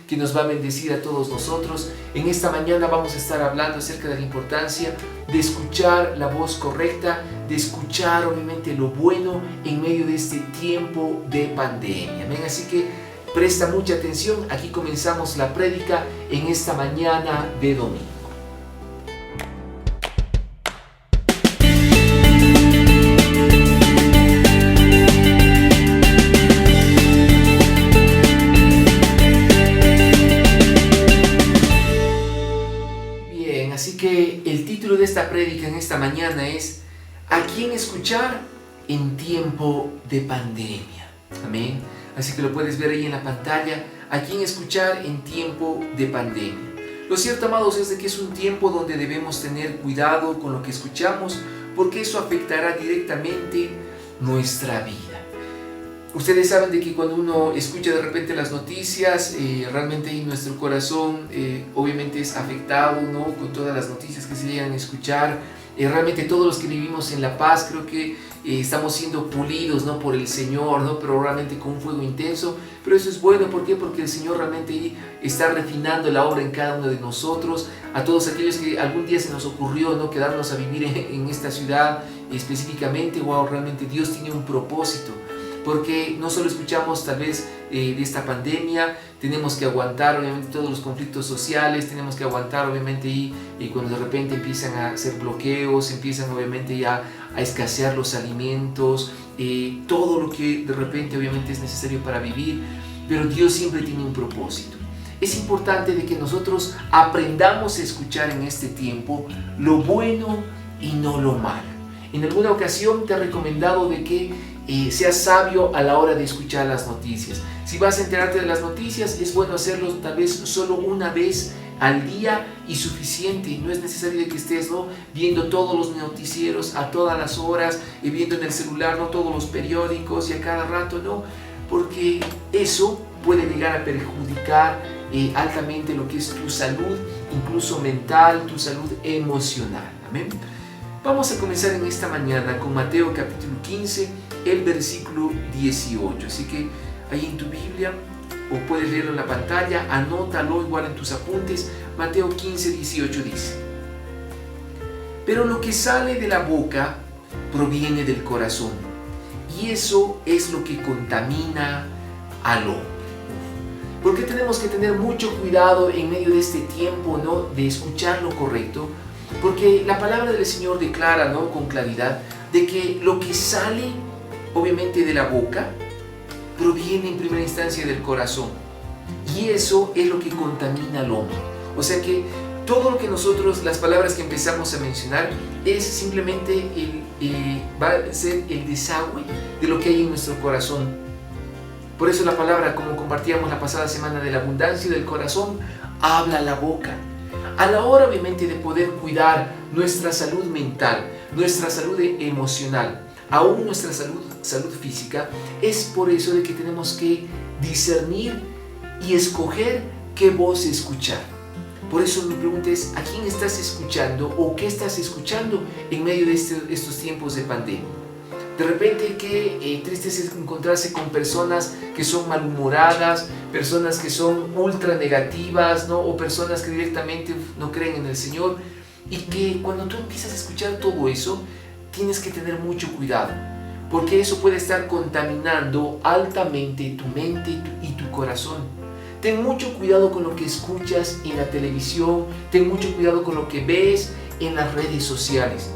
que nos va a bendecir a todos nosotros. En esta mañana vamos a estar hablando acerca de la importancia de escuchar la voz correcta, de escuchar obviamente lo bueno en medio de este tiempo de pandemia. ¿Ven? Así que presta mucha atención, aquí comenzamos la prédica en esta mañana de domingo. Así que el título de esta prédica en esta mañana es ¿a quién escuchar en tiempo de pandemia? Amén. Así que lo puedes ver ahí en la pantalla, ¿a quién escuchar en tiempo de pandemia? Lo cierto, amados, es de que es un tiempo donde debemos tener cuidado con lo que escuchamos, porque eso afectará directamente nuestra vida. Ustedes saben de que cuando uno escucha de repente las noticias, realmente ahí nuestro corazón obviamente es afectado, ¿no? Con todas las noticias que se llegan a escuchar. Realmente todos los que vivimos en La Paz creo que estamos siendo pulidos, ¿no? Por el Señor, ¿no? Pero realmente con un fuego intenso. Pero eso es bueno, ¿por qué? Porque el Señor realmente está refinando la obra en cada uno de nosotros. A todos aquellos que algún día se nos ocurrió, ¿no? Quedarnos a vivir en esta ciudad específicamente, wow, realmente Dios tiene un propósito. Porque no solo escuchamos tal vez de esta pandemia, tenemos que aguantar obviamente todos los conflictos sociales, tenemos que aguantar obviamente y cuando de repente empiezan a hacer bloqueos, empiezan obviamente ya a escasear los alimentos, todo lo que de repente obviamente es necesario para vivir, pero Dios siempre tiene un propósito. Es importante de que nosotros aprendamos a escuchar en este tiempo lo bueno y no lo malo. En alguna ocasión te he recomendado de que seas sabio a la hora de escuchar las noticias. Si vas a enterarte de las noticias, es bueno hacerlo tal vez solo una vez al día y suficiente. No es necesario de que estés, ¿no? viendo todos los noticieros a todas las horas, viendo en el celular, no todos los periódicos y a cada rato, no, porque eso puede llegar a perjudicar altamente lo que es tu salud, incluso mental, tu salud emocional. Amén. Vamos a comenzar en esta mañana con Mateo capítulo 15, el versículo 18. Así que ahí en tu Biblia, o puedes leerlo en la pantalla, anótalo igual en tus apuntes. Mateo 15, 18 dice: pero lo que sale de la boca proviene del corazón, y eso es lo que contamina al hombre. ¿Por qué tenemos que tener mucho cuidado en medio de este tiempo, ¿no? de escuchar lo correcto? Porque la palabra del Señor declara, ¿no? con claridad de que lo que sale obviamente de la boca proviene en primera instancia del corazón, y eso es lo que contamina al hombre. O sea que todo lo que nosotros, las palabras que empezamos a mencionar, es simplemente va a ser el desagüe de lo que hay en nuestro corazón. Por eso la palabra, como compartíamos la pasada semana, de la abundancia del corazón habla la boca. A la hora obviamente de poder cuidar nuestra salud mental, nuestra salud emocional, aún nuestra salud física, es por eso de que tenemos que discernir y escoger qué voz escuchar. Por eso mi pregunta es, ¿a quién estás escuchando o qué estás escuchando en medio de estos tiempos de pandemia? De repente qué triste es encontrarse con personas que son malhumoradas, personas que son ultra negativas, ¿no? O personas que directamente no creen en el Señor, y que cuando tú empiezas a escuchar todo eso, tienes que tener mucho cuidado, porque eso puede estar contaminando altamente tu mente y tu corazón. Ten mucho cuidado con lo que escuchas en la televisión, ten mucho cuidado con lo que ves en las redes sociales,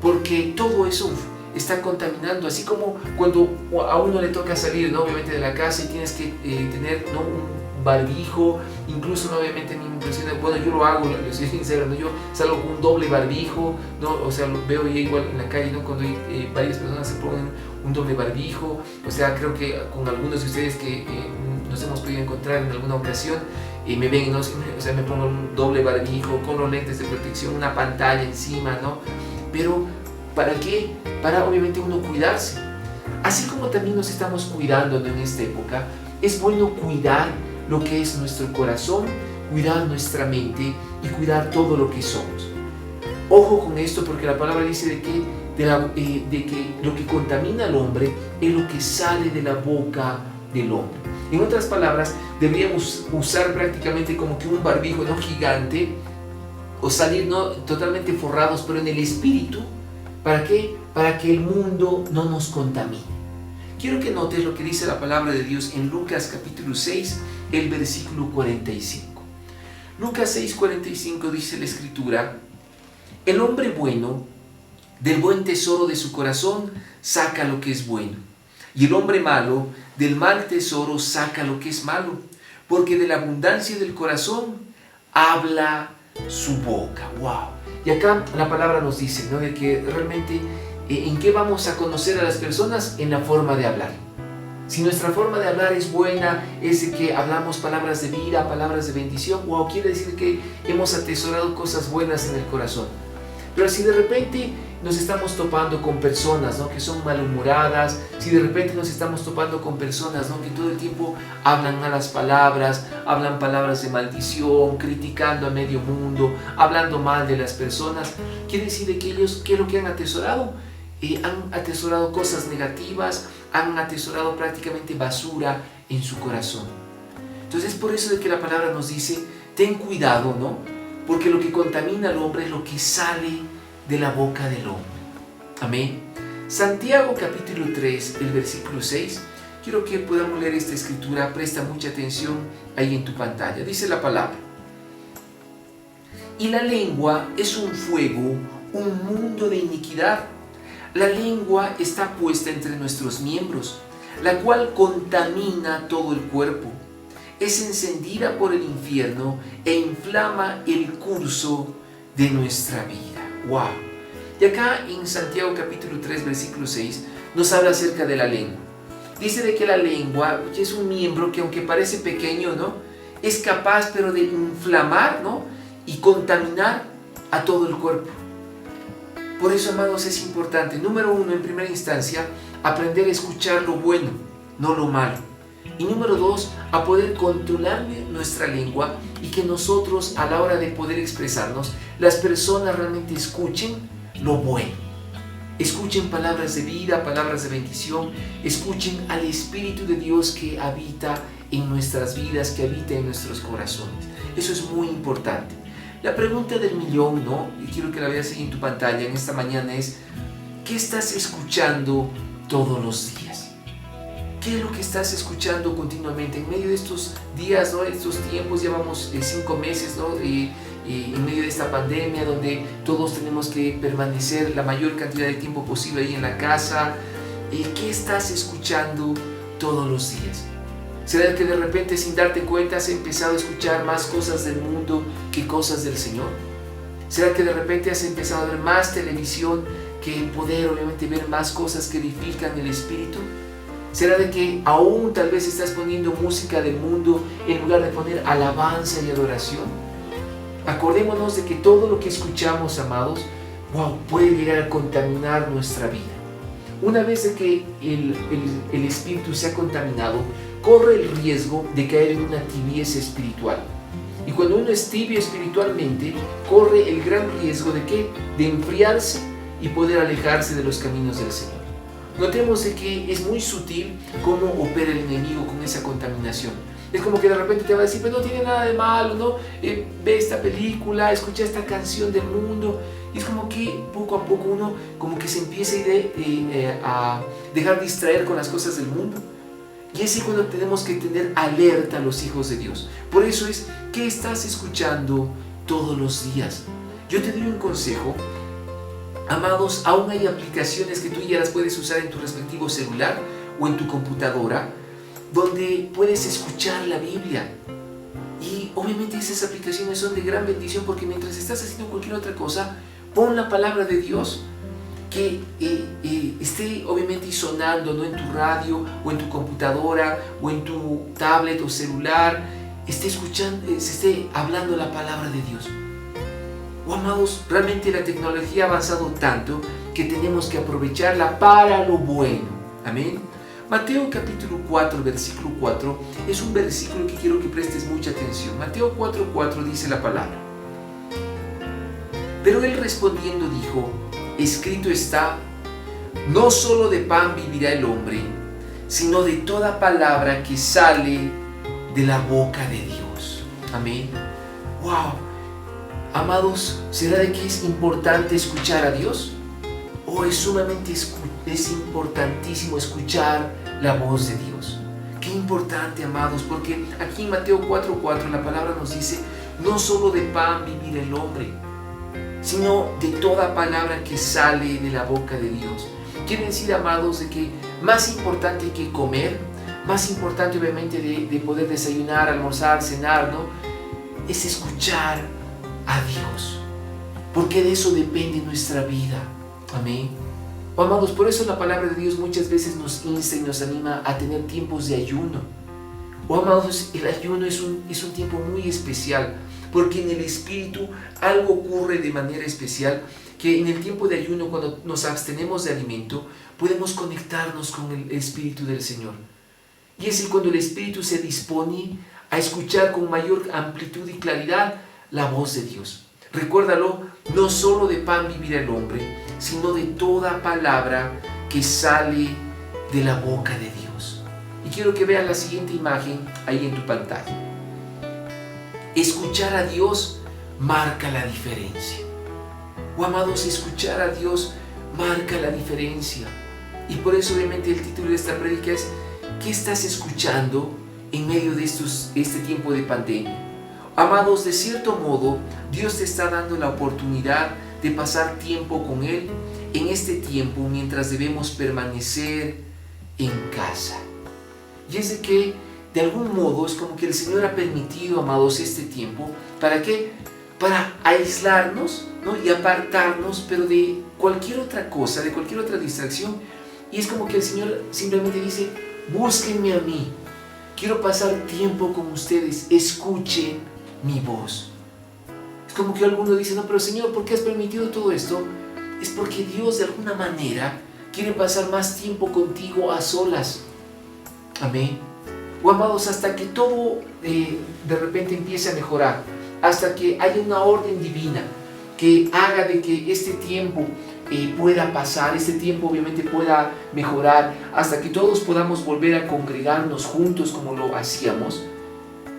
porque todo eso está contaminando, así como cuando a uno le toca salir, ¿no? obviamente de la casa, y tienes que tener, ¿no? un barbijo, incluso, ¿no? obviamente me impresiona, bueno, yo lo hago, lo soy sincero, ¿no? yo salgo con un doble barbijo, ¿no? o sea, lo veo ya igual en la calle, ¿no? cuando varias personas se ponen un doble barbijo, o sea, creo que con algunos de ustedes que nos hemos podido encontrar en alguna ocasión, me ven, ¿no? o sea, me pongo un doble barbijo, con los lentes de protección, una pantalla encima, ¿no? Pero ¿para qué? Para obviamente uno cuidarse. Así como también nos estamos cuidando en esta época, es bueno cuidar lo que es nuestro corazón, cuidar nuestra mente y cuidar todo lo que somos. Ojo con esto, porque la palabra dice de que lo que contamina al hombre es lo que sale de la boca del hombre. En otras palabras, deberíamos usar prácticamente como que un barbijo, ¿no?, gigante, o salir, ¿no?, totalmente forrados, pero en el espíritu. ¿Para qué? Para que el mundo no nos contamine. Quiero que notes lo que dice la palabra de Dios en Lucas capítulo 6, el versículo 45. Lucas 6, 45 dice la Escritura: el hombre bueno del buen tesoro de su corazón saca lo que es bueno, y el hombre malo del mal tesoro saca lo que es malo, porque de la abundancia del corazón habla su boca. ¡Wow! Y acá la palabra nos dice, ¿no?, de que realmente ¿en qué vamos a conocer a las personas? En la forma de hablar. Si nuestra forma de hablar es buena, es de que hablamos palabras de vida, palabras de bendición, wow, quiere decir que hemos atesorado cosas buenas en el corazón. Pero si de repente nos estamos topando con personas, ¿no?, que son malhumoradas, si de repente nos estamos topando con personas, ¿no?, que todo el tiempo hablan malas palabras, hablan palabras de maldición, criticando a medio mundo, hablando mal de las personas, quiere decir de que ellos, ¿qué es lo que han atesorado? Han atesorado cosas negativas, han atesorado prácticamente basura en su corazón. Entonces es por eso de que la palabra nos dice, ten cuidado, ¿no?, porque lo que contamina al hombre es lo que sale de la boca del hombre. Amén. Santiago capítulo 3, el versículo 6. Quiero que podamos leer esta escritura. Presta mucha atención ahí en tu pantalla. Dice la palabra: y la lengua es un fuego, un mundo de iniquidad. La lengua está puesta entre nuestros miembros, la cual contamina todo el cuerpo. Es encendida por el infierno e inflama el curso de nuestra vida. ¡Wow! Y acá en Santiago capítulo 3, versículo 6, nos habla acerca de la lengua. Dice de que la lengua es un miembro que, aunque parece pequeño, ¿no?, es capaz pero de inflamar, ¿no?, y contaminar a todo el cuerpo. Por eso, amados, es importante, número uno, en primera instancia, aprender a escuchar lo bueno, no lo malo. Y número dos, a poder controlar nuestra lengua y que nosotros, a la hora de poder expresarnos, las personas realmente escuchen lo bueno. Escuchen palabras de vida, palabras de bendición, escuchen al Espíritu de Dios que habita en nuestras vidas, que habita en nuestros corazones. Eso es muy importante. La pregunta del millón, ¿no?, y quiero que la veas ahí en tu pantalla en esta mañana, es: ¿qué estás escuchando todos los días? ¿Qué es lo que estás escuchando continuamente? En medio de estos días, ¿no?, estos tiempos, llevamos 5 meses, ¿no?, en medio de esta pandemia, donde todos tenemos que permanecer la mayor cantidad de tiempo posible ahí en la casa. ¿Qué estás escuchando todos los días? ¿Será que de repente, sin darte cuenta, has empezado a escuchar más cosas del mundo que cosas del Señor? ¿Será que de repente has empezado a ver más televisión que poder, obviamente, ver más cosas que edifican el espíritu? ¿Será de que aún tal vez estás poniendo música del mundo en lugar de poner alabanza y adoración? Acordémonos de que todo lo que escuchamos, amados, wow, puede llegar a contaminar nuestra vida. Una vez de que el espíritu se ha contaminado, corre el riesgo de caer en una tibieza espiritual. Y cuando uno es tibio espiritualmente, corre el gran riesgo de ¿qué? De enfriarse y poder alejarse de los caminos del Señor. Notemos de que es muy sutil cómo opera el enemigo con esa contaminación. Es como que de repente te va a decir, pero no tiene nada de malo, ¿no? Ve esta película, escucha esta canción del mundo. Y es como que poco a poco uno como que se empieza a dejar distraer con las cosas del mundo. Y es ahí cuando tenemos que tener alerta a los hijos de Dios. Por eso es, ¿qué estás escuchando todos los días? Yo te doy un consejo. Amados, aún hay aplicaciones que tú ya las puedes usar en tu respectivo celular o en tu computadora, donde puedes escuchar la Biblia. Y obviamente esas aplicaciones son de gran bendición, porque mientras estás haciendo cualquier otra cosa, pon la palabra de Dios que esté obviamente sonando, ¿no?, en tu radio o en tu computadora o en tu tablet o celular, esté escuchando, se esté hablando la palabra de Dios. Oh, amados, realmente la tecnología ha avanzado tanto que tenemos que aprovecharla para lo bueno. Amén. Mateo capítulo 4, versículo 4 es un versículo que quiero que prestes mucha atención. Mateo 4:4 dice la palabra: pero él respondiendo dijo, escrito está, no solo de pan vivirá el hombre, sino de toda palabra que sale de la boca de Dios. Amén. ¡Wow! Amados, ¿será de que es importante escuchar a Dios? ¿O es importantísimo escuchar la voz de Dios? Qué importante, amados, porque aquí en Mateo 4:4 la palabra nos dice: no solo de pan vivirá el hombre, sino de toda palabra que sale de la boca de Dios. Quiere decir, amados, de que más importante que comer, más importante obviamente de poder desayunar, almorzar, cenar, ¿no?, es escuchar a Dios, porque de eso depende nuestra vida. Amén. Amados, por eso la palabra de Dios muchas veces nos insta y nos anima a tener tiempos de ayuno. Amados, el ayuno es un tiempo muy especial, porque en el Espíritu algo ocurre de manera especial, que en el tiempo de ayuno, cuando nos abstenemos de alimento, podemos conectarnos con el Espíritu del Señor. Y es cuando el Espíritu se dispone a escuchar con mayor amplitud y claridad la voz de Dios. Recuérdalo, no solo de pan vivirá el hombre, sino de toda palabra que sale de la boca de Dios. Y quiero que veas la siguiente imagen ahí en tu pantalla. Escuchar a Dios marca la diferencia. Amados, escuchar a Dios marca la diferencia. Y por eso obviamente el título de esta prédica es: ¿qué estás escuchando en medio de este tiempo de pandemia? Amados, de cierto modo, Dios te está dando la oportunidad de pasar tiempo con Él en este tiempo mientras debemos permanecer en casa. Y es de que, de algún modo, es como que el Señor ha permitido, amados, este tiempo. ¿Para qué? Para aislarnos, ¿no?, y apartarnos, pero de cualquier otra cosa, de cualquier otra distracción. Y es como que el Señor simplemente dice: búsquenme a mí, quiero pasar tiempo con ustedes, escuchen mi voz. Es como que alguno dice: no, pero Señor, ¿por qué has permitido todo esto? Es porque Dios de alguna manera quiere pasar más tiempo contigo a solas. Amén. O amados, hasta que todo de repente empiece a mejorar, hasta que haya una orden divina que haga de que este tiempo pueda pasar, este tiempo obviamente pueda mejorar, hasta que todos podamos volver a congregarnos juntos como lo hacíamos.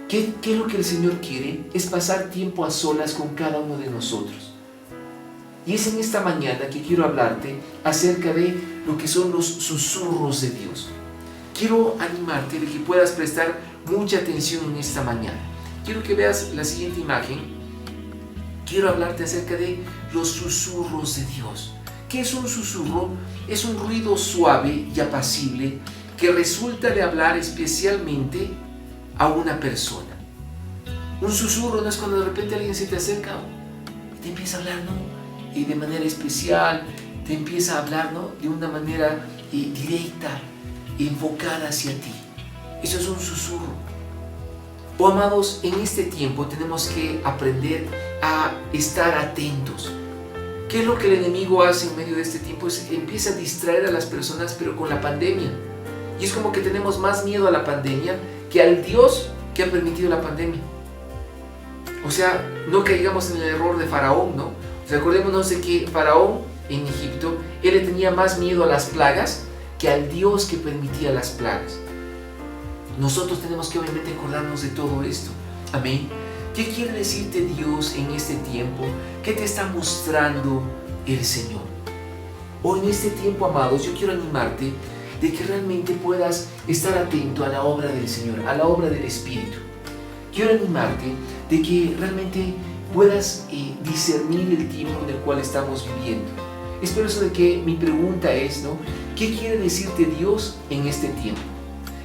¿Qué es lo que el Señor quiere? Es pasar tiempo a solas con cada uno de nosotros. Y es en esta mañana que quiero hablarte acerca de lo que son los susurros de Dios. Quiero animarte de que puedas prestar mucha atención en esta mañana. Quiero que veas la siguiente imagen. Quiero hablarte acerca de los susurros de Dios. ¿Qué es un susurro? Es un ruido suave y apacible que resulta de hablar especialmente a una persona. Un susurro no es cuando de repente alguien se te acerca y te empieza a hablar, ¿no?, y de manera especial, te empieza a hablar, ¿no?, de una manera directa, enfocada hacia ti. Eso es un susurro. O amados, en este tiempo tenemos que aprender a estar atentos. ¿Qué es lo que el enemigo hace en medio de este tiempo? Es que empieza a distraer a las personas, pero con la pandemia. Y es como que tenemos más miedo a la pandemia que al Dios que ha permitido la pandemia. O sea, no caigamos en el error de Faraón, ¿no? Recordémonos de que Faraón en Egipto, él le tenía más miedo a las plagas que al Dios que permitía las plagas. Nosotros tenemos que obviamente acordarnos de todo esto. Amén. ¿Qué quiere decirte Dios en este tiempo? ¿Qué te está mostrando el Señor? Hoy en este tiempo, amados, yo quiero animarte de que realmente puedas estar atento a la obra del Señor, a la obra del Espíritu. Quiero animarte de que realmente puedas discernir el tiempo en el cual estamos viviendo. Es por eso de que mi pregunta es, ¿no?, ¿qué quiere decirte Dios en este tiempo?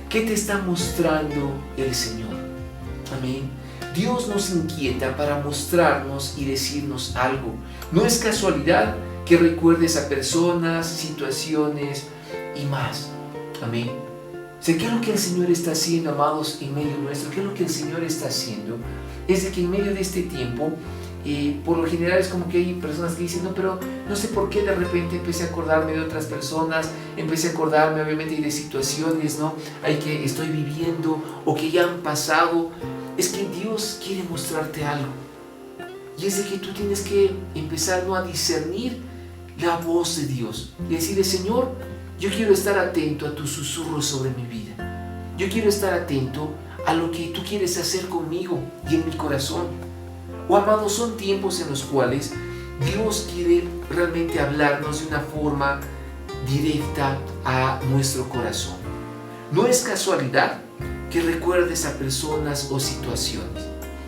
¿Qué te está mostrando el Señor? Amén. Dios nos inquieta para mostrarnos y decirnos algo. No es casualidad que recuerdes a personas, situaciones y más. Amén. ¿Qué es lo que el Señor está haciendo, amados, en medio nuestro? ¿Qué es lo que el Señor está haciendo? Es de que en medio de este tiempo, por lo general es como que hay personas que dicen: no, pero no sé por qué de repente empecé a acordarme de otras personas, empecé a acordarme obviamente de situaciones, ¿no?, que estoy viviendo o que ya han pasado. Es que Dios quiere mostrarte algo. Y es de que tú tienes que empezar, ¿no?, a discernir la voz de Dios. Y decirle: Señor, Yo quiero estar atento a tus susurros sobre mi vida. Yo quiero estar atento a lo que tú quieres hacer conmigo y en mi corazón. Oh, amados, son tiempos en los cuales Dios quiere realmente hablarnos de una forma directa a nuestro corazón. No es casualidad que recuerdes a personas o situaciones.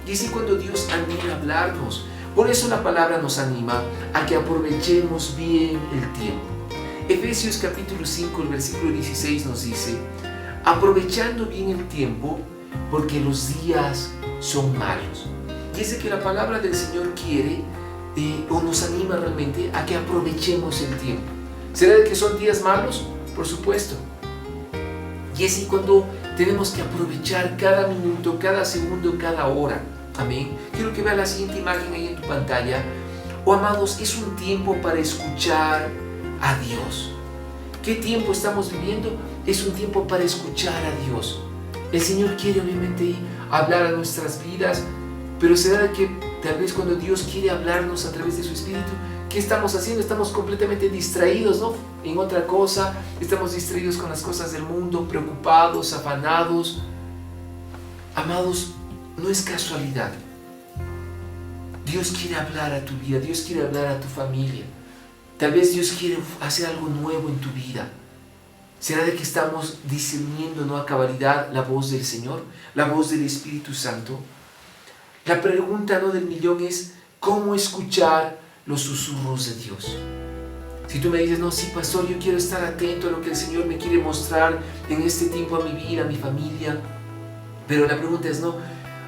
Y así cuando Dios anhela hablarnos. Por eso la palabra nos anima a que aprovechemos bien el tiempo. Efesios capítulo 5, el versículo 16 nos dice: aprovechando bien el tiempo, porque los días son malos. Y es de que la palabra del Señor quiere o nos anima realmente a que aprovechemos el tiempo. ¿Será de que son días malos? Por supuesto. Y es así cuando tenemos que aprovechar cada minuto, cada segundo, cada hora. Amén. Quiero que veas la siguiente imagen ahí en tu pantalla. Oh, amados, es un tiempo para escuchar a Dios. ¿Qué tiempo estamos viviendo? Es un tiempo para escuchar a Dios. El Señor quiere obviamente hablar a nuestras vidas, pero será que tal vez cuando Dios quiere hablarnos a través de su Espíritu, ¿qué estamos haciendo? Estamos completamente distraídos, ¿no? En otra cosa, estamos distraídos con las cosas del mundo, preocupados, afanados. Amados, no es casualidad. Dios quiere hablar a tu vida, Dios quiere hablar a tu familia. Tal vez Dios quiere hacer algo nuevo en tu vida. ¿Será de que estamos discerniendo, no a cabalidad, la voz del Señor, la voz del Espíritu Santo? La pregunta, ¿no?, del millón es: ¿cómo escuchar los susurros de Dios? Si tú me dices: no, sí, pastor, yo quiero estar atento a lo que el Señor me quiere mostrar en este tiempo a mi vida, a mi familia. Pero la pregunta es: no,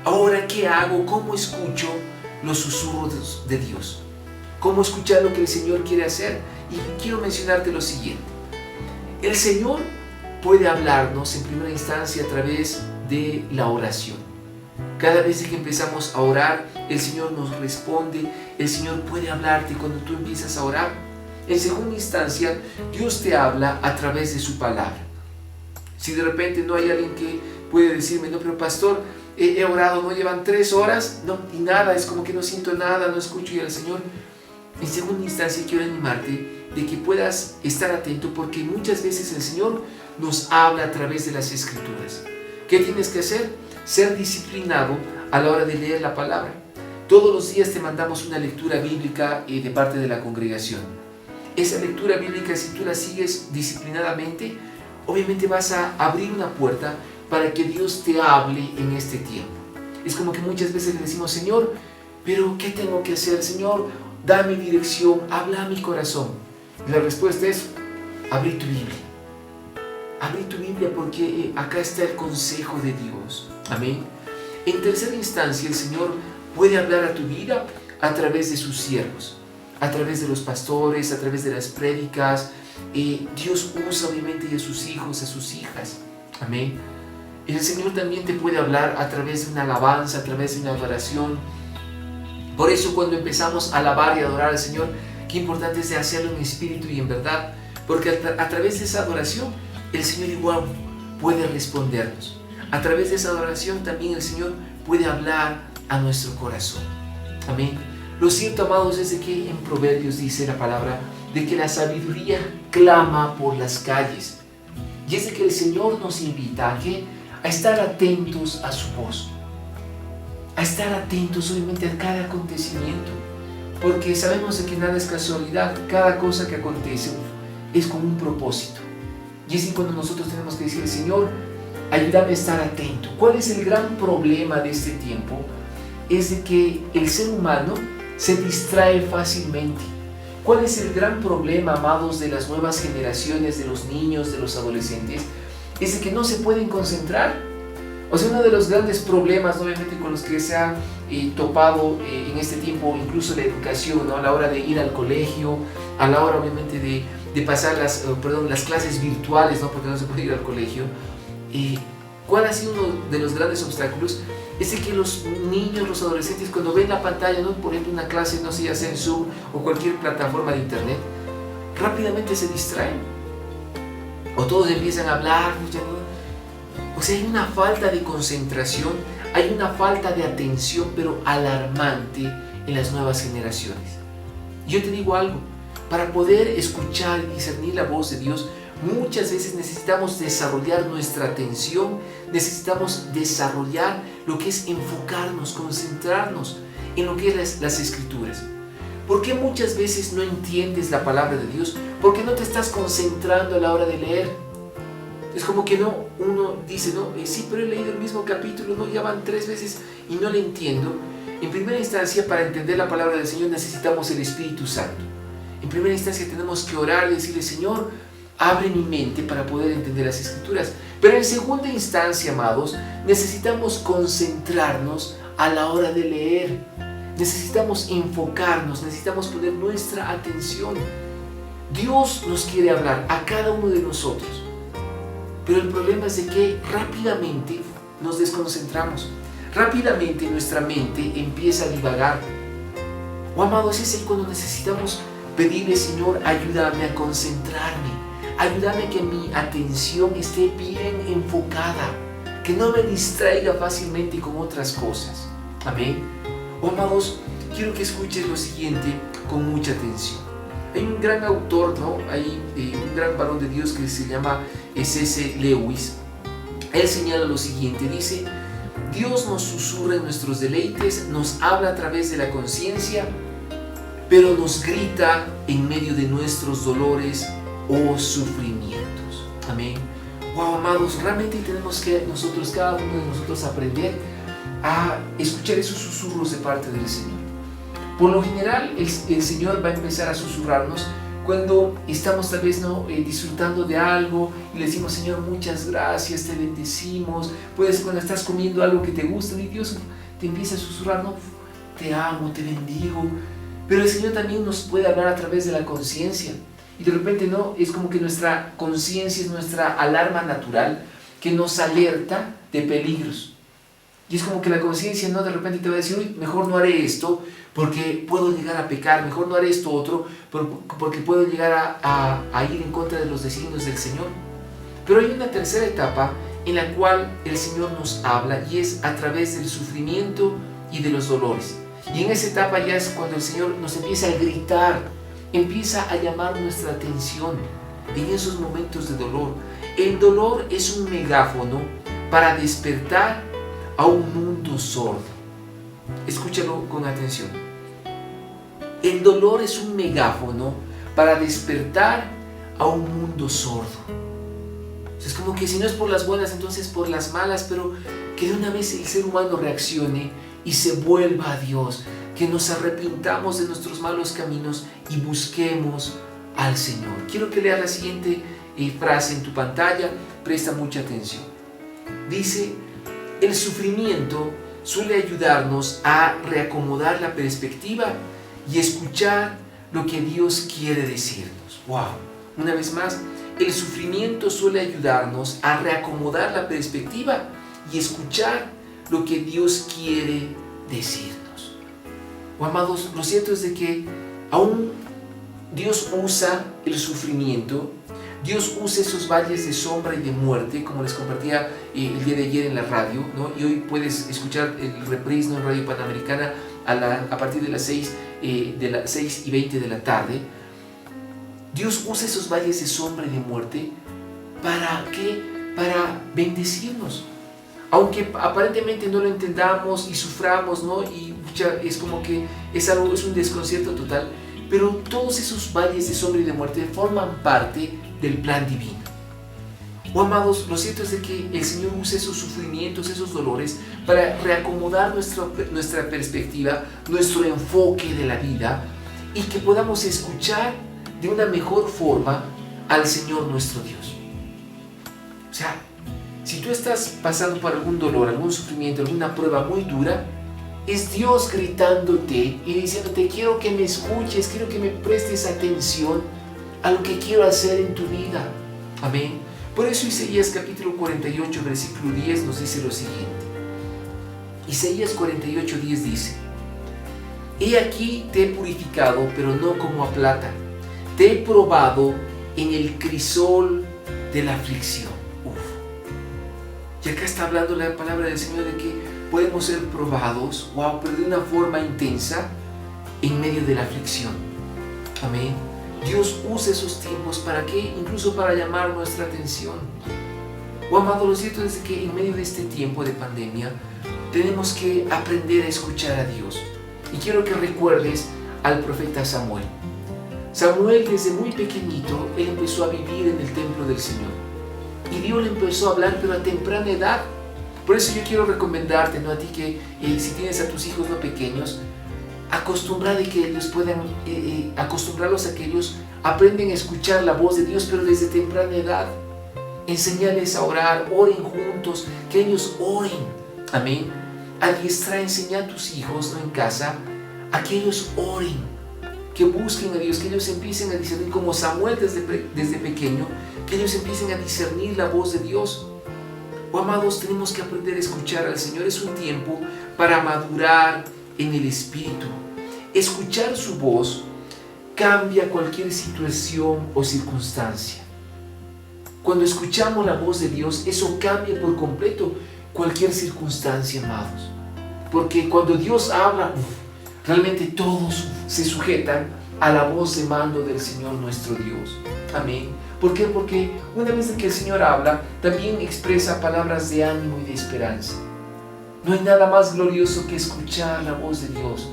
¿ahora qué hago? ¿Cómo escucho los susurros de Dios? ¿Cómo escuchar lo que el Señor quiere hacer? Y quiero mencionarte lo siguiente. El Señor puede hablarnos en primera instancia a través de la oración. Cada vez que empezamos a orar, el Señor nos responde. El Señor puede hablarte cuando tú empiezas a orar. En segunda instancia, Dios te habla a través de su palabra. Si de repente no hay alguien que puede decirme: no, pero pastor, he orado, no llevan 3 horas, no, y nada, es como que no siento nada, no escucho y al Señor. En segunda instancia, quiero animarte de que puedas estar atento, porque muchas veces el Señor nos habla a través de las Escrituras. ¿Qué tienes que hacer? Ser disciplinado a la hora de leer la palabra. Todos los días te mandamos una lectura bíblica de parte de la congregación. Esa lectura bíblica, si tú la sigues disciplinadamente, obviamente vas a abrir una puerta para que Dios te hable en este tiempo. Es como que muchas veces le decimos: Señor, pero ¿qué tengo que hacer? Señor, dame dirección, habla a mi corazón. Y la respuesta es: abrí tu Biblia. Abrí tu Biblia, porque acá está el consejo de Dios. Amén. En tercera instancia, el Señor puede hablar a tu vida a través de sus siervos, a través de los pastores, a través de las prédicas. Dios usa obviamente a sus hijos, a sus hijas. Amén. El Señor también te puede hablar a través de una alabanza, a través de una adoración. Por eso, cuando empezamos a alabar y adorar al Señor, qué importante es de hacerlo en espíritu y en verdad, porque a través de esa adoración el Señor igual puede respondernos. A través de esa adoración también el Señor puede hablar a nuestro corazón. Amén. Lo cierto, amados, es de que en Proverbios dice la palabra de que la sabiduría clama por las calles. Y es de que el Señor nos invita a estar atentos a su voz, a estar atentos obviamente a cada acontecimiento, porque sabemos de que nada es casualidad. Cada cosa que acontece es con un propósito. Y es cuando nosotros tenemos que decir: Señor, ayúdame a estar atento. ¿Cuál es el gran problema de este tiempo? Es de que el ser humano se distrae fácilmente. ¿Cuál es el gran problema, amados, de las nuevas generaciones, de los niños, de los adolescentes? Es de que no se pueden concentrar. O sea, uno de los grandes problemas, obviamente, con los que se ha topado en este tiempo, incluso la educación, ¿no? A la hora de ir al colegio, a la hora, obviamente, de pasar las clases virtuales, ¿no? Porque no se puede ir al colegio. ¿Cuál ha sido uno de los grandes obstáculos? Es de que los niños, los adolescentes, cuando ven la pantalla, ¿no? Por ejemplo, una clase, no sé, ya sea en Zoom o cualquier plataforma de internet, rápidamente se distraen. O todos empiezan a hablar, o sea, hay una falta de concentración, hay una falta de atención, pero alarmante en las nuevas generaciones. Yo te digo algo: para poder escuchar y discernir la voz de Dios, Muchas veces necesitamos desarrollar nuestra atención, necesitamos desarrollar lo que es enfocarnos, concentrarnos en lo que es las Escrituras. ¿Por qué muchas veces no entiendes la palabra de Dios? Porque no te estás concentrando a la hora de leer. Es como que no, uno dice, no, sí, pero he leído el mismo capítulo, no, ya van 3 veces y no le entiendo. En primera instancia, para entender la palabra del Señor necesitamos el Espíritu Santo. En primera instancia tenemos que orar y decirle, Señor, abre mi mente para poder entender las Escrituras. Pero en segunda instancia, amados, necesitamos concentrarnos a la hora de leer. Necesitamos enfocarnos, necesitamos poner nuestra atención. Dios nos quiere hablar a cada uno de nosotros. Pero el problema es de que rápidamente nos desconcentramos. Rápidamente nuestra mente empieza a divagar. Amados, es ahí cuando necesitamos pedirle, Señor, ayúdame a concentrarme. Ayúdame a que mi atención esté bien enfocada, que no me distraiga fácilmente con otras cosas. Amén. Amados, quiero que escuches lo siguiente con mucha atención. Hay un gran autor, ¿no? Hay un gran varón de Dios que se llama C.S. Lewis. Él señala lo siguiente, dice: Dios nos susurra en nuestros deleites, nos habla a través de la conciencia, pero nos grita en medio de nuestros dolores o sufrimientos. Amén. Wow, amados, realmente tenemos que nosotros, cada uno de nosotros, aprender a escuchar esos susurros de parte del Señor. Por lo general, el Señor va a empezar a susurrarnos cuando estamos tal vez disfrutando de algo y le decimos, Señor, muchas gracias, te bendecimos. Puedes, cuando estás comiendo algo que te gusta y Dios te empieza a susurrar, no, te amo, te bendigo. Pero el Señor también nos puede hablar a través de la conciencia. Y de repente no, es como que nuestra conciencia es nuestra alarma natural que nos alerta de peligros. Y es como que la conciencia no de repente te va a decir, uy, mejor no haré esto porque puedo llegar a pecar, mejor no haré esto otro porque puedo llegar a ir en contra de los designios del Señor. Pero hay una tercera etapa en la cual el Señor nos habla y es a través del sufrimiento y de los dolores. Y en esa etapa ya es cuando el Señor nos empieza a gritar, empieza a llamar nuestra atención en esos momentos de dolor. El dolor es un megáfono para despertar a un mundo sordo. Escúchalo con atención. El dolor es un megáfono para despertar a un mundo sordo. Es como que si no es por las buenas, entonces por las malas, pero que de una vez el ser humano reaccione y se vuelva a Dios, que nos arrepintamos de nuestros malos caminos y busquemos al Señor. Quiero que leas la siguiente frase en tu pantalla, presta mucha atención. Dice: el sufrimiento suele ayudarnos a reacomodar la perspectiva y escuchar lo que Dios quiere decirnos. ¡Wow! Una vez más, el sufrimiento suele ayudarnos a reacomodar la perspectiva y escuchar lo que Dios quiere decirnos. Amados, lo cierto es de que aún Dios usa el sufrimiento, Dios usa esos valles de sombra y de muerte, como les compartía el día de ayer en la radio, ¿no? Y hoy puedes escuchar el reprise, ¿no?, en Radio Panamericana a partir de las 6:20 de la tarde. Dios usa esos valles de sombra y de muerte ¿para qué? Para bendecirnos. Aunque aparentemente no lo entendamos y suframos, ¿no? Y es como que es un desconcierto total, pero todos esos valles de sombra y de muerte forman parte del plan divino. Amados, lo cierto es de que el Señor usa esos sufrimientos, esos dolores, para reacomodar nuestra perspectiva, nuestro enfoque de la vida, y que podamos escuchar de una mejor forma al Señor nuestro Dios. O sea, si tú estás pasando por algún dolor, algún sufrimiento, alguna prueba muy dura, es Dios gritándote y diciéndote: quiero que me escuches, quiero que me prestes atención a lo que quiero hacer en tu vida. Amén. Por eso Isaías capítulo 48, versículo 10 nos dice lo siguiente. Isaías 48:10 dice: he aquí te he purificado, pero no como a plata. Te he probado en el crisol de la aflicción. Y acá está hablando la palabra del Señor de que podemos ser probados, pero de una forma intensa en medio de la aflicción. Amén. Dios usa esos tiempos, ¿para qué? Incluso para llamar nuestra atención. Amado, lo cierto es que en medio de este tiempo de pandemia tenemos que aprender a escuchar a Dios. Y quiero que recuerdes al profeta Samuel. Samuel, desde muy pequeñito, él empezó a vivir en el templo del Señor. Y Dios le empezó a hablar, pero a temprana edad. Por eso yo quiero recomendarte, ¿no?, a ti que si tienes a tus hijos no pequeños, acostumbrarlos a que ellos aprenden a escuchar la voz de Dios, pero desde temprana edad. Enseñarles a orar, oren juntos, que ellos oren. Amén. Enseña a tus hijos, ¿no?, en casa, a que ellos oren, que busquen a Dios, que ellos empiecen a discernir, como Samuel desde pequeño, que ellos empiecen a discernir la voz de Dios. Amados, tenemos que aprender a escuchar al Señor. Es un tiempo para madurar en el Espíritu. Escuchar su voz cambia cualquier situación o circunstancia. Cuando escuchamos la voz de Dios, eso cambia por completo cualquier circunstancia, amados. Porque cuando Dios habla, realmente todos se sujetan a la voz de mando del Señor nuestro Dios. Amén. ¿Por qué? Porque una vez que el Señor habla, también expresa palabras de ánimo y de esperanza. No hay nada más glorioso que escuchar la voz de Dios.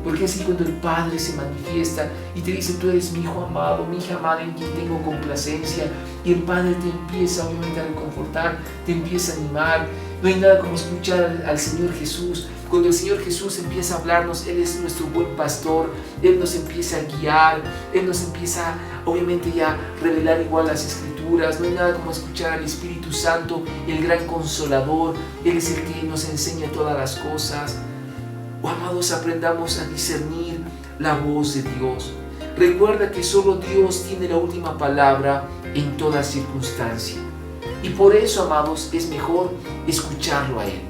Porque así cuando el Padre se manifiesta y te dice: tú eres mi hijo amado, mi hija amada en quien tengo complacencia, y el Padre te empieza obviamente a reconfortar, te empieza a animar. No hay nada como escuchar al Señor Jesús. Cuando el Señor Jesús empieza a hablarnos, Él es nuestro buen pastor, Él nos empieza a guiar, Él nos empieza obviamente ya a revelar igual las Escrituras. No hay nada como escuchar al Espíritu Santo, el gran consolador. Él es el que nos enseña todas las cosas. Amados, aprendamos a discernir la voz de Dios. Recuerda que solo Dios tiene la última palabra en toda circunstancia. Y por eso, amados, es mejor escucharlo a Él.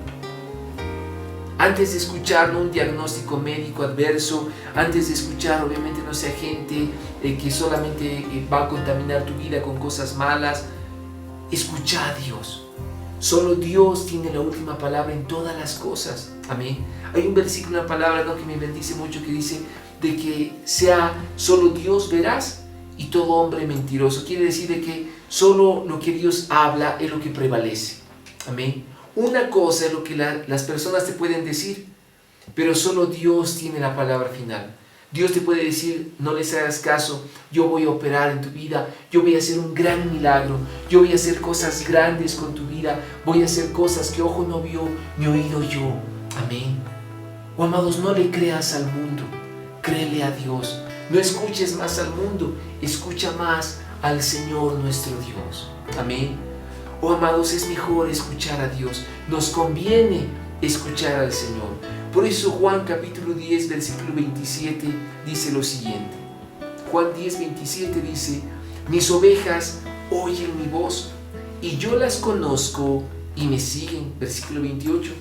Antes de escuchar un diagnóstico médico adverso, antes de escuchar obviamente no sea gente que solamente va a contaminar tu vida con cosas malas, escucha a Dios. Solo Dios tiene la última palabra en todas las cosas. Amén. Hay un versículo, una palabra, ¿no?, que me bendice mucho, que dice de que sea solo Dios veraz y todo hombre mentiroso. Quiere decir de que solo lo que Dios habla es lo que prevalece. Amén. Una cosa es lo que las personas te pueden decir, pero solo Dios tiene la palabra final. Dios te puede decir: no les hagas caso, yo voy a operar en tu vida, yo voy a hacer un gran milagro, yo voy a hacer cosas grandes con tu vida, voy a hacer cosas que ojo no vio, ni oído yo. Amén. Amados, no le creas al mundo, créele a Dios. No escuches más al mundo, escucha más al Señor nuestro Dios. Amén. Amados, es mejor escuchar a Dios. Nos conviene escuchar al Señor. Por eso Juan capítulo 10, versículo 27 dice lo siguiente. Juan 10, 27 dice: mis ovejas oyen mi voz y yo las conozco y me siguen. Versículo 28.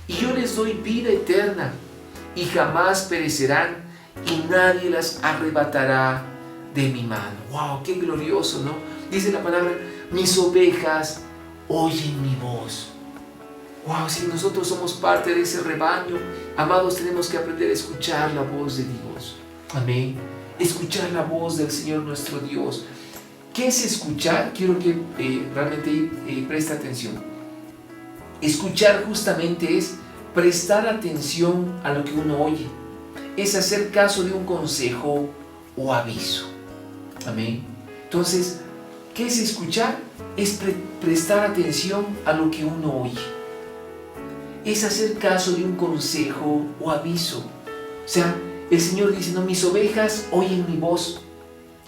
Y yo les doy vida eterna y jamás perecerán y nadie las arrebatará de mi mano. ¡Wow! ¡Qué glorioso!, ¿no? Dice la palabra: mis ovejas oyen mi voz. ¡Wow! Si nosotros somos parte de ese rebaño, amados, tenemos que aprender a escuchar la voz de Dios. Amén. Escuchar la voz del Señor nuestro Dios. ¿Qué es escuchar? Quiero que realmente preste atención. Escuchar justamente es prestar atención a lo que uno oye. Es hacer caso de un consejo o aviso. Amén. Entonces, ¿qué es escuchar? Es prestar atención a lo que uno oye. Es hacer caso de un consejo o aviso. O sea, el Señor dice: no, mis ovejas oyen mi voz.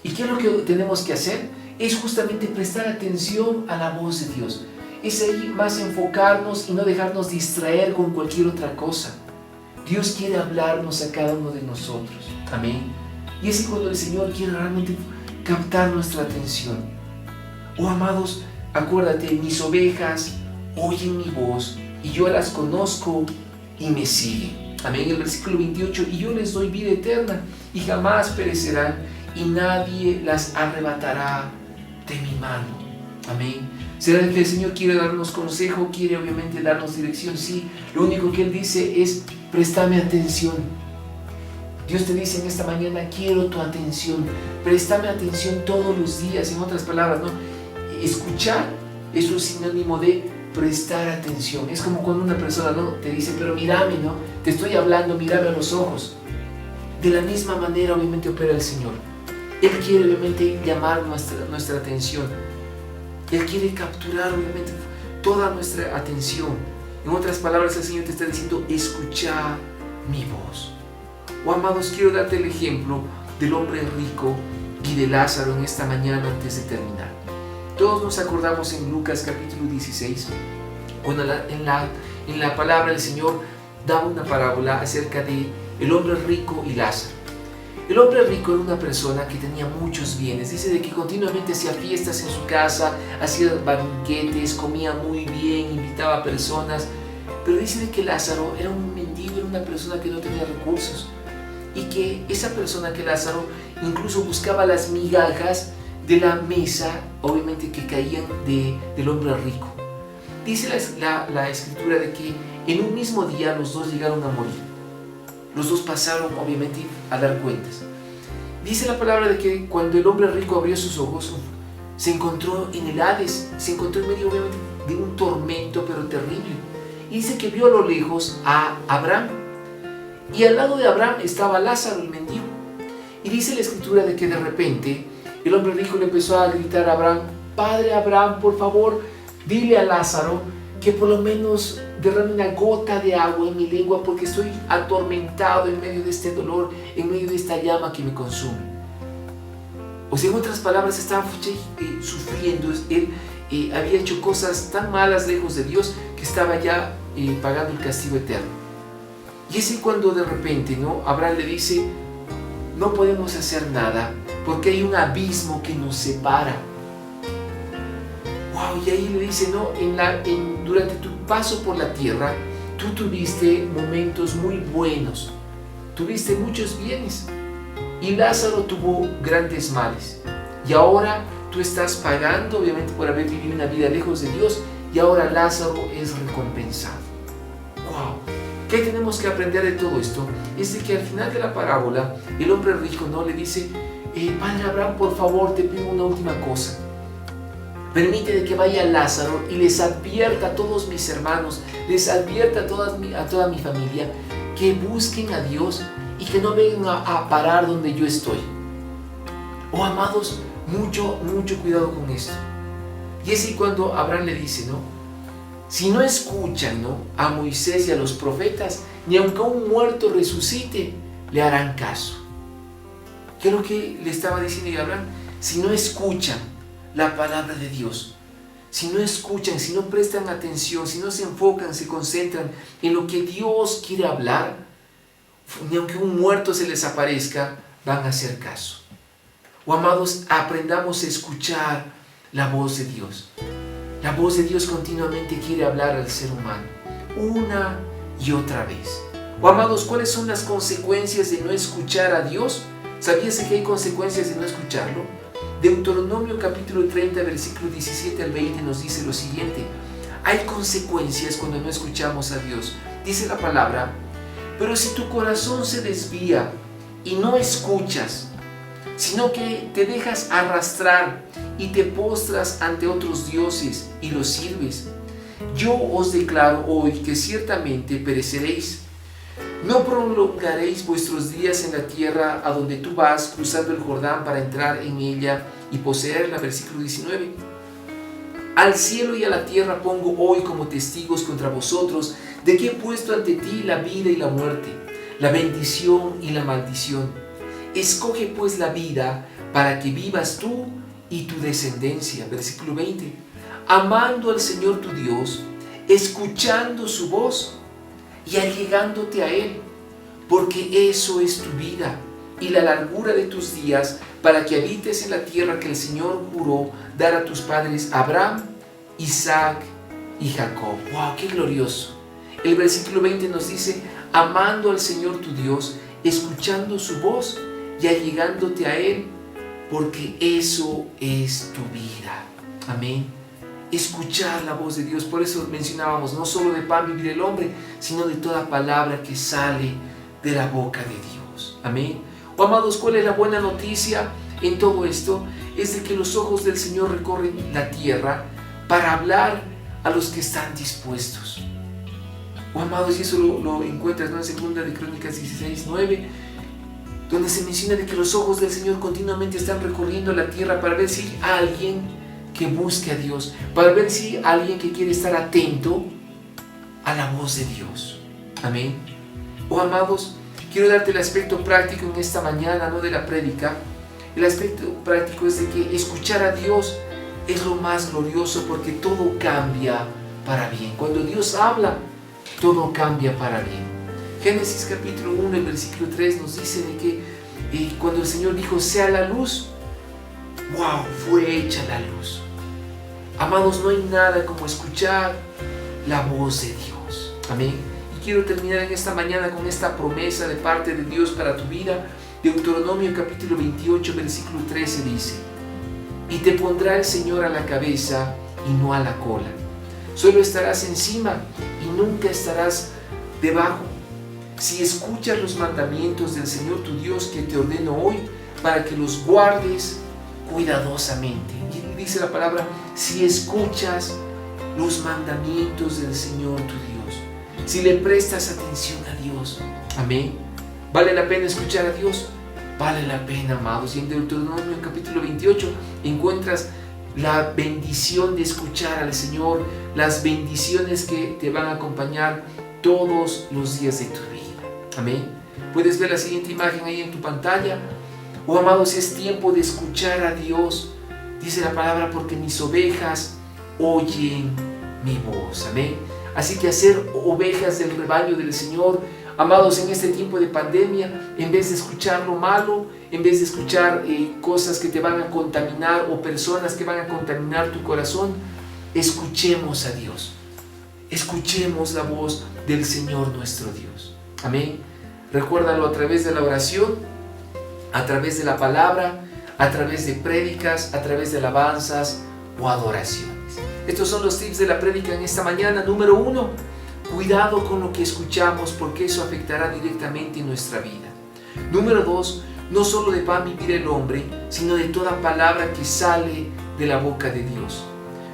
¿Y qué es lo que tenemos que hacer? Es justamente prestar atención a la voz de Dios. Es ahí más enfocarnos y no dejarnos distraer con cualquier otra cosa. Dios quiere hablarnos a cada uno de nosotros. Amén. Y es cuando el Señor quiere realmente captar nuestra atención. Amados, acuérdate: mis ovejas oyen mi voz y yo las conozco y me siguen. Amén. El versículo 28: y yo les doy vida eterna y jamás perecerán y nadie las arrebatará de mi mano. Amén. ¿Será que el Señor quiere darnos consejo? ¿Quiere obviamente darnos dirección? Sí. Lo único que Él dice es: préstame atención. Dios te dice en esta mañana, quiero tu atención, préstame atención todos los días. En otras palabras, ¿no? Escuchar es un sinónimo de prestar atención. Es como cuando una persona, ¿no?, te dice, pero mírame, ¿no?, te estoy hablando, mírame a los ojos. De la misma manera obviamente opera el Señor. Él quiere obviamente llamar nuestra atención. Él quiere capturar obviamente toda nuestra atención. En otras palabras, el Señor te está diciendo, escucha mi voz. Amados, quiero darte el ejemplo del hombre rico y de Lázaro en esta mañana antes de terminar. Todos nos acordamos en Lucas capítulo 16, cuando en la palabra del Señor da una parábola acerca de el hombre rico y Lázaro. El hombre rico era una persona que tenía muchos bienes. Dice de que continuamente hacía fiestas en su casa, hacía banquetes, comía muy bien, invitaba a personas. Pero dice de que Lázaro era un mendigo, era una persona que no tenía recursos. Y que esa persona, que Lázaro, incluso buscaba las migajas de la mesa, obviamente que caían del hombre rico. Dice la escritura de que en un mismo día los dos llegaron a morir. Los dos pasaron obviamente a dar cuentas. Dice la palabra de que cuando el hombre rico abrió sus ojos, se encontró en el Hades, se encontró en medio obviamente de un tormento pero terrible. Y dice que vio a lo lejos a Abraham, y al lado de Abraham estaba Lázaro, el mendigo. Y dice la escritura de que de repente el hombre rico le empezó a gritar a Abraham, Padre Abraham, por favor, dile a Lázaro que por lo menos derrame una gota de agua en mi lengua, porque estoy atormentado en medio de este dolor, en medio de esta llama que me consume. O sea, en otras palabras, estaba sufriendo. Él había hecho cosas tan malas lejos de Dios que estaba ya pagando el castigo eterno. Y es cuando de repente, ¿no?, Abraham le dice, no podemos hacer nada porque hay un abismo que nos separa. Wow, y ahí le dice, ¿no?, durante tu paso por la tierra, tú tuviste momentos muy buenos, tuviste muchos bienes, y Lázaro tuvo grandes males. Y ahora tú estás pagando, obviamente, por haber vivido una vida lejos de Dios, y ahora Lázaro es recompensado. Wow. ¿Qué tenemos que aprender de todo esto? Es de que al final de la parábola, el hombre rico, ¿no?, le dice, Padre Abraham, por favor, te pido una última cosa. Permite de que vaya Lázaro y les advierta a todos mis hermanos, les advierta a toda mi familia, que busquen a Dios y que no vengan a parar donde yo estoy. Oh, amados, mucho cuidado con esto. Y es ahí cuando Abraham le dice, ¿no?, si no escuchan, ¿no?, a Moisés y a los profetas, ni aunque un muerto resucite, le harán caso. ¿Qué es lo que le estaba diciendo a Abraham? Si no escuchan la palabra de Dios, si no escuchan, si no prestan atención, si no se enfocan, se concentran en lo que Dios quiere hablar, ni aunque un muerto se les aparezca, van a hacer caso. Oh, amados, aprendamos a escuchar la voz de Dios. La voz de Dios continuamente quiere hablar al ser humano, una y otra vez. Oh, amados, ¿cuáles son las consecuencias de no escuchar a Dios? ¿Sabías que hay consecuencias de no escucharlo? Deuteronomio capítulo 30, versículo 17 al 20 nos dice lo siguiente. Hay consecuencias cuando no escuchamos a Dios. Dice la palabra, pero si tu corazón se desvía y no escuchas, sino que te dejas arrastrar y te postras ante otros dioses y los sirves, yo os declaro hoy que ciertamente pereceréis. No prolongaréis vuestros días en la tierra a donde tú vas cruzando el Jordán para entrar en ella y poseerla. Versículo 19. Al cielo y a la tierra pongo hoy como testigos contra vosotros de que he puesto ante ti la vida y la muerte, la bendición y la maldición. Escoge pues la vida para que vivas tú y tu descendencia. Versículo 20. Amando al Señor tu Dios, escuchando su voz y allegándote a Él, porque eso es tu vida y la largura de tus días, para que habites en la tierra que el Señor juró dar a tus padres Abraham, Isaac y Jacob. ¡Wow! ¡Qué glorioso! El versículo 20 nos dice, amando al Señor tu Dios, escuchando su voz y allegándote a Él, porque eso es tu vida. Amén. Escuchar la voz de Dios. Por eso mencionábamos, no solo de pan vivirá el hombre, sino de toda palabra que sale de la boca de Dios. Dios. Amén. Oh, amados, ¿cuál es la buena noticia en todo esto? Es de que los ojos del Señor recorren la tierra para hablar a los que están dispuestos. Oh, amados, y eso lo encuentras, ¿no?, en Segunda de Crónicas 16:9, donde se menciona de que los ojos del Señor continuamente están recorriendo la tierra para ver si hay alguien que busque a Dios, para ver si hay alguien que quiere estar atento a la voz de Dios. Amén. Oh, amados, quiero darte el aspecto práctico en esta mañana, no de la prédica. El aspecto práctico es de que escuchar a Dios es lo más glorioso, porque todo cambia para bien. Cuando Dios habla, todo cambia para bien. Génesis capítulo 1, el versículo 3 nos dice de que cuando el Señor dijo, sea la luz, ¡wow!, fue hecha la luz. Amados, no hay nada como escuchar la voz de Dios. Amén. Y quiero terminar en esta mañana con esta promesa de parte de Dios para tu vida. Deuteronomio capítulo 28, versículo 13 dice, y te pondrá el Señor a la cabeza y no a la cola. Solo estarás encima y nunca estarás debajo. Si escuchas los mandamientos del Señor tu Dios que te ordeno hoy, para que los guardes cuidadosamente. Y dice la palabra, si escuchas los mandamientos del Señor tu Dios, si le prestas atención a Dios. Amén. ¿Vale la pena escuchar a Dios? Vale la pena, amados. Y en Deuteronomio capítulo 28 encuentras la bendición de escuchar al Señor, las bendiciones que te van a acompañar todos los días de tu vida. Amén. Puedes ver la siguiente imagen ahí en tu pantalla. Oh, amados, es tiempo de escuchar a Dios. Dice la palabra, porque mis ovejas oyen mi voz. Amén. Así que hacer ovejas del rebaño del Señor, amados, en este tiempo de pandemia, en vez de escuchar lo malo, en vez de escuchar cosas que te van a contaminar o personas que van a contaminar tu corazón, escuchemos a Dios. Escuchemos la voz del Señor nuestro Dios. Amén. Recuérdalo a través de la oración, a través de la palabra, a través de prédicas, a través de alabanzas o adoraciones. Estos son los tips de la prédica en esta mañana. Número 1, cuidado con lo que escuchamos, porque eso afectará directamente nuestra vida. Número 2, no solo de pan vivirá el hombre, sino de toda palabra que sale de la boca de Dios.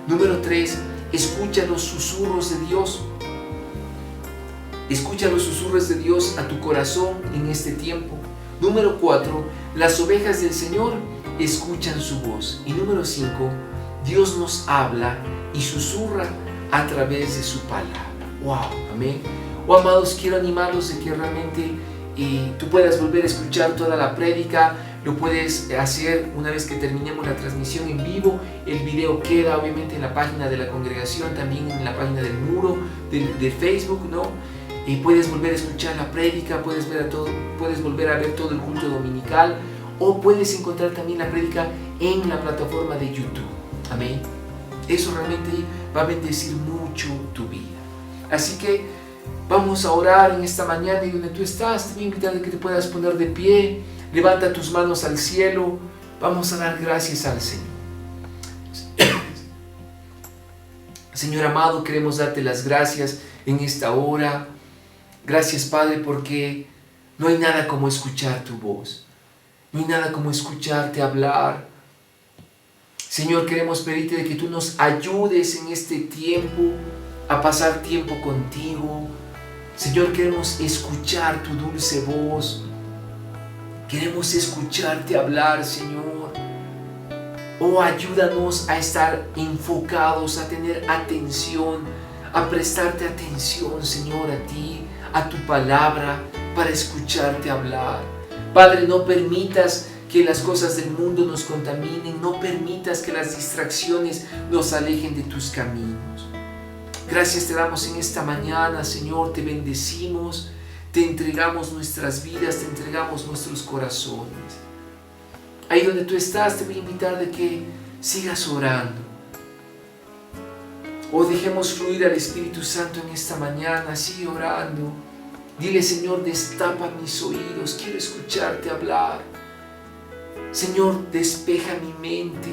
Número 3, escucha los susurros de Dios. Escucha los susurros de Dios a tu corazón en este tiempo. Número 4, las ovejas del Señor escuchan su voz. Y número 5, Dios nos habla y susurra a través de su palabra. ¡Wow! Amén. Oh, amados, quiero animarlos de que realmente tú puedas volver a escuchar toda la prédica. Lo puedes hacer una vez que terminemos la transmisión en vivo. El video queda obviamente en la página de la congregación, también en la página del muro de Facebook, ¿no? Y puedes volver a escuchar la prédica, puedes volver a ver todo el culto dominical, o puedes encontrar también la prédica en la plataforma de YouTube. Amén. Eso realmente va a bendecir mucho tu vida. Así que vamos a orar en esta mañana, y donde tú estás, te voy a invitar a que te puedas poner de pie. Levanta tus manos al cielo. Vamos a dar gracias al Señor. Señor amado, queremos darte las gracias en esta hora. Gracias, Padre, porque no hay nada como escuchar tu voz. No hay nada como escucharte hablar. Señor, queremos pedirte de que tú nos ayudes en este tiempo a pasar tiempo contigo. Señor, queremos escuchar tu dulce voz. Queremos escucharte hablar, Señor. Oh, ayúdanos a estar enfocados, a tener atención, a prestarte atención, Señor, a ti, a tu palabra, para escucharte hablar. Padre, no permitas que las cosas del mundo nos contaminen, no permitas que las distracciones nos alejen de tus caminos. Gracias te damos en esta mañana, Señor, te bendecimos, te entregamos nuestras vidas, te entregamos nuestros corazones. Ahí donde tú estás, te voy a invitar de que sigas orando. O dejemos fluir al Espíritu Santo en esta mañana, sigue orando. Dile, Señor, destapa mis oídos, quiero escucharte hablar. Señor, despeja mi mente.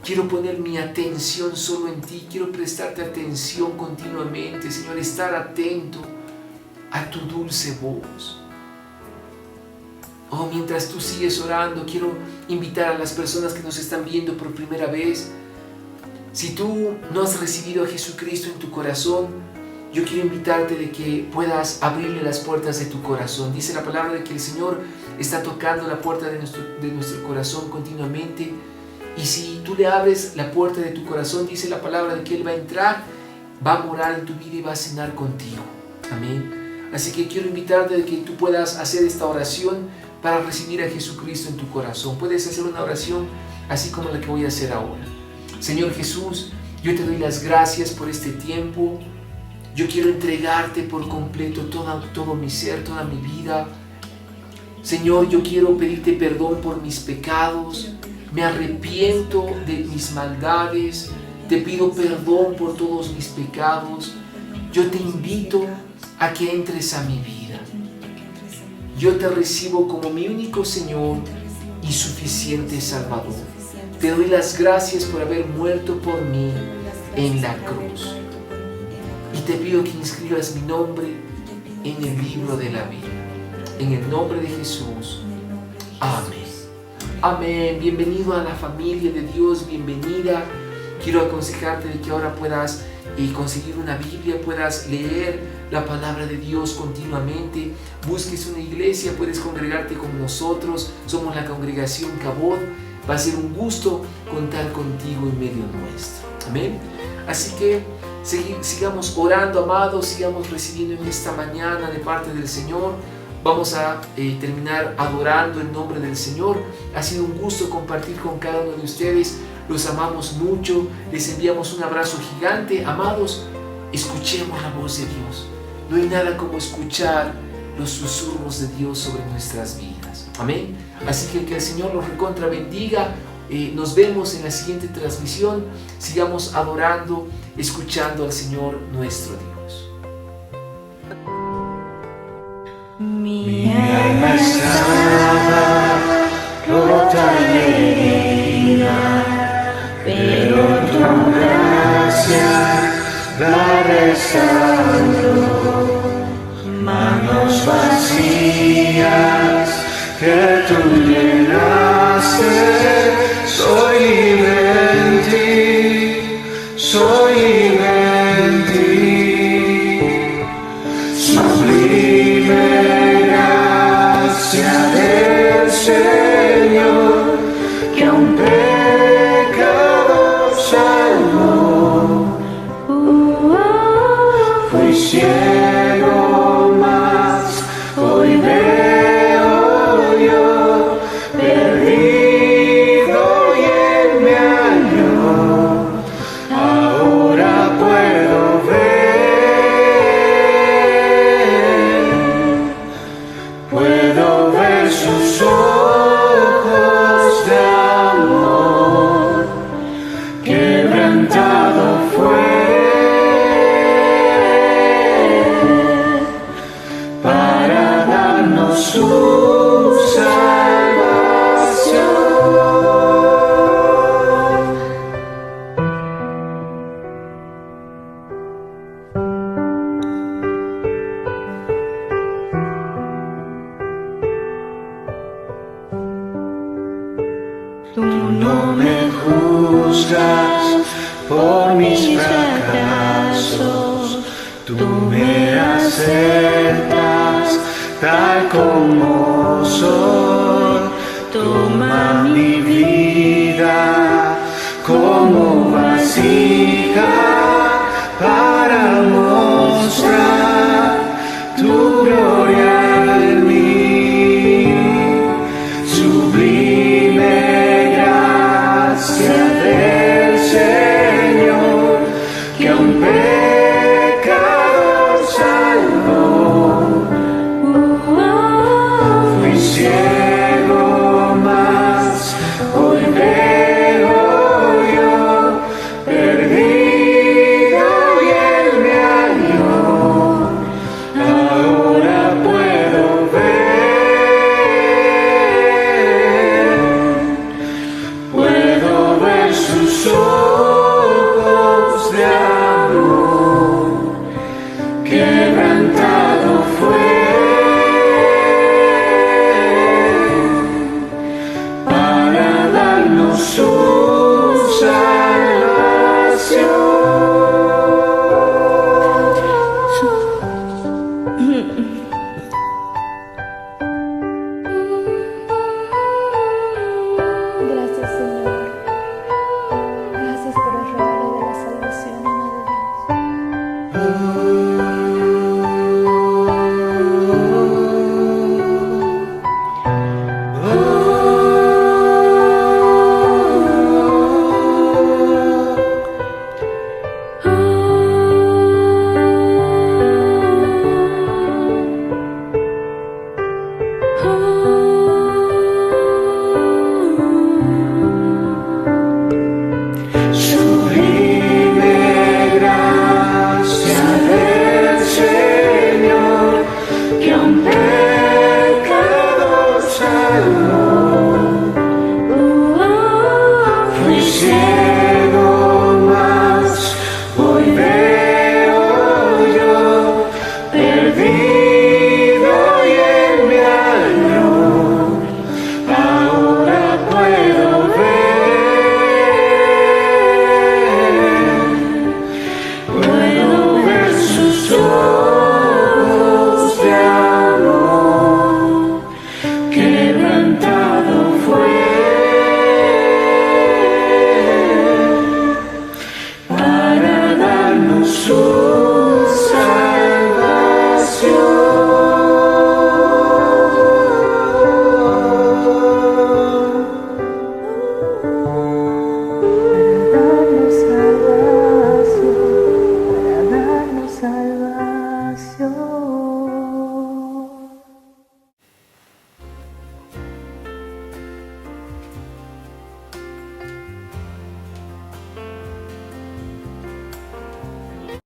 Quiero poner mi atención solo en ti, quiero prestarte atención continuamente, Señor, estar atento a tu dulce voz. Oh, mientras tú sigues orando, quiero invitar a las personas que nos están viendo por primera vez. Si tú no has recibido a Jesucristo en tu corazón, yo quiero invitarte de que puedas abrirle las puertas de tu corazón. Dice la palabra de que el Señor está tocando la puerta de nuestro corazón continuamente. Y si tú le abres la puerta de tu corazón, dice la palabra de que Él va a entrar, va a morar en tu vida y va a cenar contigo. Amén. Así que quiero invitarte de que tú puedas hacer esta oración para recibir a Jesucristo en tu corazón. Puedes hacer una oración así como la que voy a hacer ahora. Señor Jesús, yo te doy las gracias por este tiempo. Yo quiero entregarte por completo todo mi ser, toda mi vida. Señor, yo quiero pedirte perdón por mis pecados. Me arrepiento de mis maldades. Te pido perdón por todos mis pecados. Yo te invito a que entres a mi vida. Yo te recibo como mi único Señor y suficiente Salvador. Te doy las gracias por haber muerto por mí en la cruz. Y te pido que inscribas mi nombre en el libro de la vida. En el nombre de Jesús. Amén. Amén. Bienvenido a la familia de Dios. Bienvenida. Quiero aconsejarte de que ahora puedas conseguir una Biblia, puedas leer la palabra de Dios continuamente. Busques una iglesia, puedes congregarte con nosotros. Somos la congregación Cabot. Va a ser un gusto contar contigo en medio nuestro. Amén. Así que sigamos orando, amados, sigamos recibiendo en esta mañana de parte del Señor. Vamos a terminar adorando el nombre del Señor. Ha sido un gusto compartir con cada uno de ustedes. Los amamos mucho. Les enviamos un abrazo gigante. Amados, escuchemos la voz de Dios. No hay nada como escuchar los susurros de Dios sobre nuestras vidas. Amén. Así que el Señor los recontra bendiga. Nos vemos en la siguiente transmisión. Sigamos adorando, escuchando al Señor nuestro Dios. Mi alma estaba rota y herida, pero tu gracia la restauró. Manos vacías que tú llenaste, soy libre en ti, soy libre en ti. Sublime gracia del Señor, que a un pecador salvó. Fui ciego, mas hoy veo yo, perdido y Él me halló. Ahora puedo ver sus ojos de amor, quebrantado fue para darnos su salvación. Tú no me juzgas por mis fracasos, tú me aceptas tal como soy. Toma mi vida